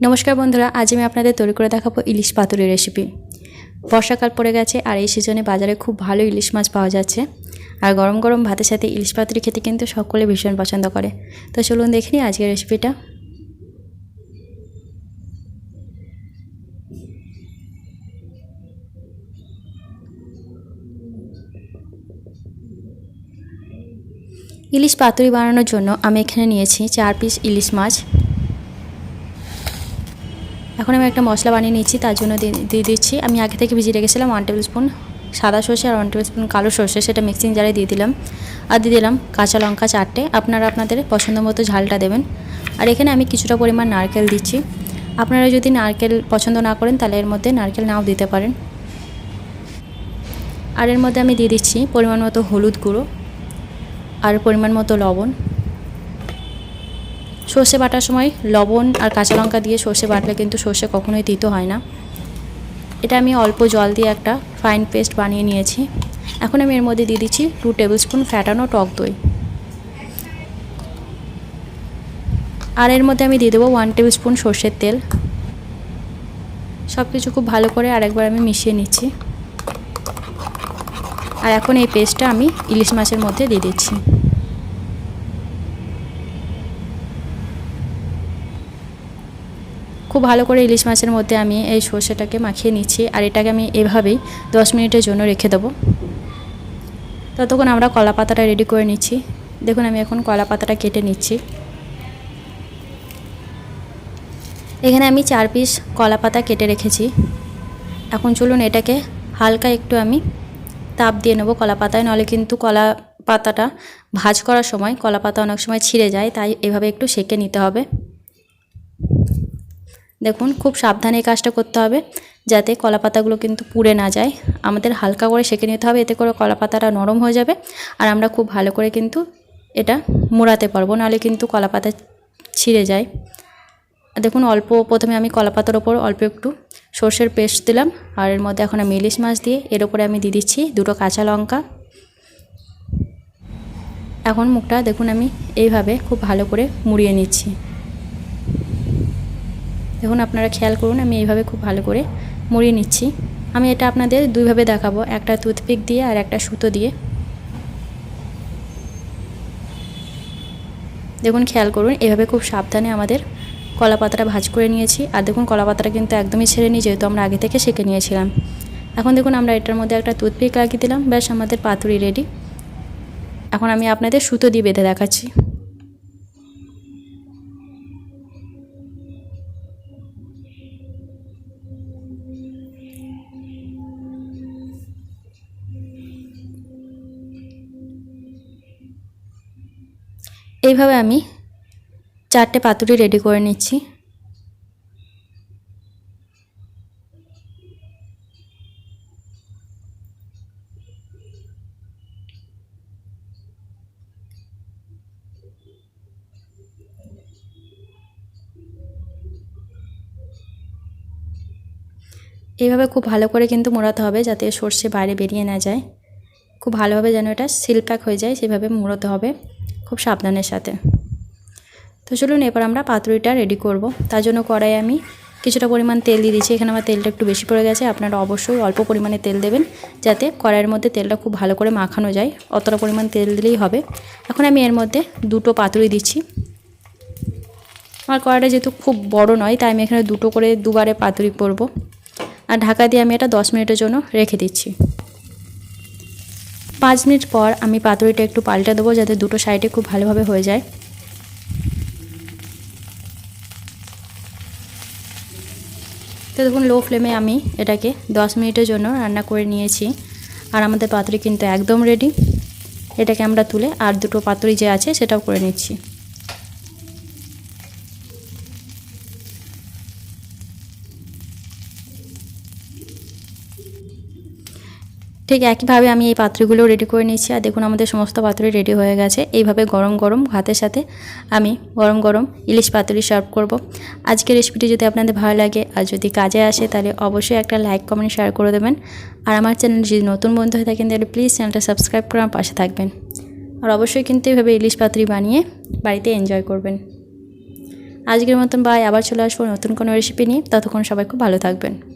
नमस्कार बंधुरा आज मैं आपनादेर तैरी करे देखाबो इलिश पातुरी रेसिपि। बर्षाकाल पड़े गेছে और এই সিজনে বাজারে खूब भालो इलिश माछ पाওয়া যাচ্ছে और गरम गरम भातेर साथे इलिश पातुरी खेते किन्तु सकले भीषण पसंद करे। तो चलुन देखि निই आजकेर रेसिपिटा। इलिश पातुरी बानानोर जोन्नो आमि एखाने निয়েছি 4 पिस इलिश माछ। এখন আমি একটা মশলা বানিয়ে নিচ্ছি, তার জন্য দিয়ে দিচ্ছি আমি আগে থেকে ভিজিয়ে রেখেছিলাম 1 টেবিল স্পুন সাদা সরষে আর 1 টেবিল স্পুন কালো সরষে, সেটা মিক্সিং জারে দিয়ে দিলাম। আর দিয়ে দিলাম কাঁচা লঙ্কা 4টে, আপনারা আপনাদের পছন্দ মতো ঝালটা দেবেন। আর এখানে আমি কিছুটা পরিমাণ নারকেল দিচ্ছি, আপনারা যদি নারকেল পছন্দ না করেন তাহলে এর মধ্যে নারকেল নাও দিতে পারেন। আর এর মধ্যে আমি দিয়ে দিচ্ছি পরিমাণ মতো হলুদ গুঁড়ো আর পরিমাণ মতো লবণ। সর্ষে বাটার সময় লবণ আর কাঁচা লঙ্কা দিয়ে সর্ষে বাটলে কিন্তু সর্ষে কখনোই তিতো হয় না। এটা আমি অল্প জল দিয়ে একটা ফাইন পেস্ট বানিয়ে নিয়েছি। এখন আমি এর মধ্যে দিয়ে দিচ্ছি 2 টেবিল স্পুন ফ্যাটানো টক দই। আর এর মধ্যে আমি দিয়ে দেবো 1 টেবিল স্পুন সর্ষের তেল। সব কিছু খুব ভালো করে আরেকবার আমি মিশিয়ে নিচ্ছি। আর এখন এই পেস্টটা আমি ইলিশ মাছের মধ্যে দিয়ে দিচ্ছি। খুব ভালো করে ইলিশ মাছের মধ্যে আমি এই সরষেটাকে মাখিয়ে নিচ্ছি। আর এটাকে আমি এভাবেই 10 মিনিটের জন্য রেখে দেবো। ততক্ষণ আমরা কলা পাতাটা রেডি করে নিচ্ছি। দেখুন আমি এখন কলা পাতাটা কেটে নিচ্ছি। এখানে আমি 4 পিস কলা পাতা কেটে রেখেছি। এখন চলুন এটাকে হালকা একটু আমি তাপ দিয়ে নেব কলা পাতায়, নাহলে কিন্তু কলা পাতাটা ভাজ করার সময় কলা পাতা অনেক সময় ছিঁড়ে যায়, তাই এভাবে একটু সেঁকে নিতে হবে। দেখুন খুব সাবধানে এই কাজটা করতে হবে যাতে কলা পাতাগুলো কিন্তু পুড়ে না যায়। আমাদের হালকা করে সেঁকে নিতে হবে, এতে করে কলা পাতাটা নরম হয়ে যাবে আর আমরা খুব ভালো করে কিন্তু এটা মোড়াতে পারবো, নাহলে কিন্তু কলা পাতা ছিঁড়ে যায়। দেখুন অল্প প্রথমে আমি কলা পাতার ওপর অল্প একটু সর্ষের পেস্ট দিলাম। আর এর মধ্যে এখন আমি ইলিশ মাছ দিয়ে এর উপরে আমি দিয়ে দিচ্ছি 2টো কাঁচা লঙ্কা। এখন মুখটা দেখুন আমি এইভাবে খুব ভালো করে মুড়িয়ে নিচ্ছি। দেখুন আপনারা খেয়াল করুন আমি এইভাবে খুব ভালো করে মুড়িয়ে নিচ্ছি। আমি এটা আপনাদের দুইভাবে দেখাবো, একটা টুথপিক দিয়ে আর একটা সুতো দিয়ে। দেখুন খেয়াল করুন এইভাবে খুব সাবধানে আমাদের কলা পাতাটা ভাজ করে নিয়েছি। আর দেখুন কলা পাতাটা কিন্তু একদমই ছেড়ে নিয়ে, যেহেতু আমরা আগে থেকে সেঁকে নিয়েছিলাম। এখন দেখুন আমরা এটার মধ্যে একটা টুথপিক লাগিয়ে দিলাম, ব্যাস আমাদের পাতুরি রেডি। এখন আমি আপনাদের সুতো দিয়ে বেঁধে দেখাচ্ছি। এইভাবে আমি 4টে পাতুরি রেডি করে নিচ্ছি। এইভাবে খুব ভালো করে কিন্তু মোড়াতে হবে যাতে সর্ষে বাইরে বেরিয়ে না যায়। খুব ভালোভাবে যেন এটা সিল প্যাক হয়ে যায় সেভাবে মোড়াতে হবে খুব সাবধানের সাথে। তো চলুন এবার আমরা পাতুরিটা রেডি করব। তার জন্য কড়াইয়ে আমি কিছুটা পরিমাণ তেল দিয়ে দিচ্ছি। এখানে আমার তেলটা একটু বেশি পড়ে গেছে, আপনারা অবশ্যই অল্প পরিমাণে তেল দেবেন যাতে কড়াইয়ের মধ্যে তেলটা খুব ভালো করে মাখানো যায়। অতটা পরিমাণ তেল দিলেই হবে। এখন আমি এর মধ্যে 2টো পাতুরি দিচ্ছি। আমার কড়াইটা যেহেতু খুব বড় নয়, তাই আমি এখানে 2টো করে দুবারে পাতুরি করব। আর ঢাকা দিয়ে আমি এটা 10 মিনিটের জন্য রেখে দিচ্ছি। 5 মিনিট পর আমি পাতুরিটা একটু পাল্টে দেবো যাতে দুটো সাইডে খুব ভালোভাবে হয়ে যায়। তো দেখুন লো ফ্লেমে আমি এটাকে 10 মিনিটের জন্য রান্না করে নিয়েছি। আর আমাদের পাতুরি কিন্তু একদম রেডি। এটাকে আমরা তুলে আর 2টো পাতুরি যে আছে সেটাও করে নিচ্ছি। ঠিক একইভাবে আমি এই পাতুরিগুলো রেডি করে নিচ্ছি। আর দেখুন আমাদের সমস্ত পাতুরি রেডি হয়ে গেছে। এইভাবে গরম গরম ভাতের সাথে আমি গরম গরম ইলিশ পাতুরি সার্ভ করব। আজকের রেসিপিটি যদি আপনাদের ভালো লাগে আর যদি কাজে আসে তাহলে অবশ্যই একটা লাইক কমেন্ট শেয়ার করে দেবেন। আর আমার চ্যানেল যদি নতুন বন্ধু হয়ে থাকেন তাহলে প্লিজ চ্যানেলটা সাবস্ক্রাইব করে আমার পাশে থাকবেন। আর অবশ্যই কিন্তু এইভাবে ইলিশ পাতুরি বানিয়ে বাড়িতে এনজয় করবেন। আজকের মতন বাই, আবার চলে আসবো নতুন কোনো রেসিপি নিয়ে। ততক্ষণ সবাই খুব ভালো থাকবেন।